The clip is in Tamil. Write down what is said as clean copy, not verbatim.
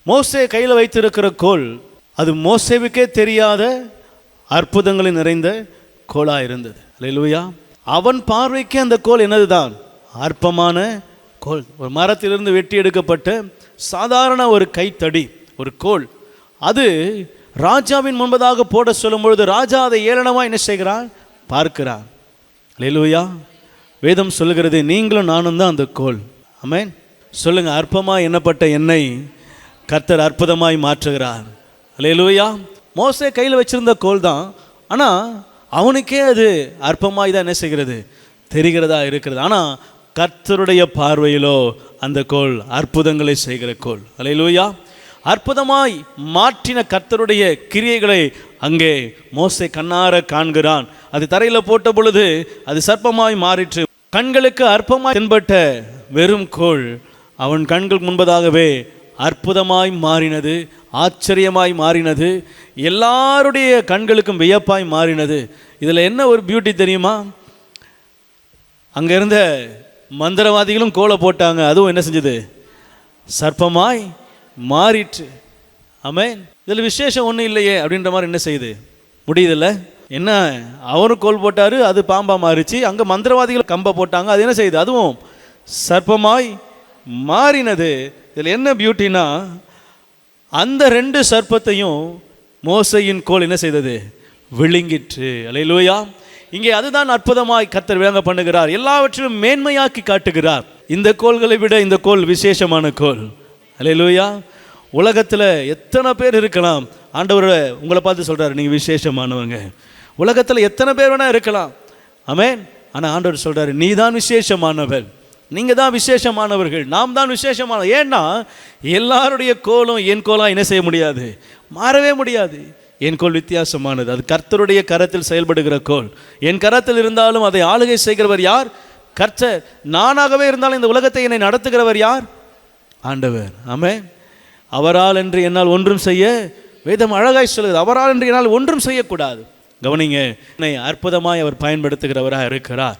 மோசே கையில் வைத்திருக்கிற கோல் அது மோசேவுக்கே தெரியாத அற்புதங்களை நிறைந்த கோலாக இருந்தது. அல்லேலூயா. அவன் பார்வைக்கு அந்த கோல் என்னதுதான்? அற்பமான கோல். ஒரு மரத்திலிருந்து வெட்டி எடுக்கப்பட்ட சாதாரண ஒரு கைத்தடி, ஒரு கோல். அது ராஜாவின் முன்பதாக போட சொல்லும் பொழுது ராஜா அதை ஏளனமாக என்ன செய்கிறான்? பார்க்கிறான். அல்லேலூயா. வேதம் சொல்லுகிறது, நீங்களும் நானும் தான் அந்த கோல். ஆமென். சொல்லுங்க, அற்பமாக எண்ணப்பட்ட என்னை கர்த்தர் அற்புதமாய் மாற்றுகிறார். அல்லேலூயா. மோசே கையில் வச்சிருந்த கோல் தான், ஆனால் அவனுக்கே அது அற்பமாய் தான் என்ன செய்கிறது? தெரிகிறதா இருக்கிறது. ஆனால் கர்த்தருடைய பார்வையிலோ அந்த கோல் அற்புதங்களை செய்கிற கோல். அல்லேலூயா. அற்புதமாய் மாற்றின கர்த்தருடைய கிரியைகளை அங்கே மோசே கண்ணார காண்கிறான். அது தரையில் போட்ட பொழுது அது சர்ப்பமாய் மாறிற்று. கண்களுக்கு அற்பமாய் தென்பட்ட வெறும் கோல் அவன் கண்கள் முன்பதாகவே அற்புதமாய் மாறினது, ஆச்சரியமாய் மாறினது, எல்லாருடைய கண்களுக்கும் வியப்பாய் மாறினது. இதில் என்ன ஒரு பியூட்டி தெரியுமா? அங்கே இருந்த மந்திரவாதிகளும் கோலை போட்டாங்க, அதுவும் என்ன செஞ்சது? சர்ப்பமாய் மாறிற்று. ஆமென். இதில் விசேஷம் ஒன்றும் இல்லையே அப்படின்ற மாதிரி என்ன செய்யுது? முடியுதில்ல. என்ன, அவரும் கோல் போட்டார், அது பாம்பாக மாறிச்சு. அங்கே மந்திரவாதிகள் கம்பை போட்டாங்க, அது என்ன செய்யுது? அதுவும் சர்ப்பமாய் மாறினது. இதில் என்ன பியூட்டினா, அந்த ரெண்டு சர்ப்பத்தையும் மோசையின் கோல் என்ன செய்தது? விழுங்கிற்று. அல்லேலூயா. இங்கே அதுதான் அற்புதமாய் கர்த்தர் விளங்க பண்ணுகிறார். எல்லாவற்றிலும் மேன்மையாக்கி காட்டுகிறார். இந்த கோள்களை விட இந்த கோல் விசேஷமான கோல். அல்லேலூயா. உலகத்தில் எத்தனை பேர் இருக்கலாம், ஆண்டவர் உங்களை பார்த்து சொல்கிறார், நீங்கள் விசேஷமானவங்க. உலகத்தில் எத்தனை பேர் வேணால் இருக்கலாம். ஆமென். ஆனால் ஆண்டவர் சொல்கிறார், நீ தான் விசேஷமானவர், நீங்கள் தான் விசேஷமானவர்கள், நாம் தான் விசேஷமான. ஏன்னா எல்லாருடைய கோலும் என் கோலாக என்ன செய்ய முடியாது? மாறவே முடியாது. என் கோல் வித்தியாசமானது. அது கர்த்தருடைய கரத்தில் செயல்படுகிற கோல். என் கரத்தில் இருந்தாலும் அதை ஆளுகை செய்கிறவர் யார்? கர்த்தர். நானாகவே இருந்தாலும் இந்த உலகத்தை என்னை நடத்துகிறவர் யார்? ஆண்டவர். ஆமென். அவரால் என்று என்னால் ஒன்றும் செய்ய, வேதம் அழகாய் சொல்லுது, அவரால் என்று என்னால் ஒன்றும் செய்யக்கூடாது. கவனிங்க, என்னை அற்புதமாய் அவர் பயன்படுத்துகிறவராக இருக்கிறார்.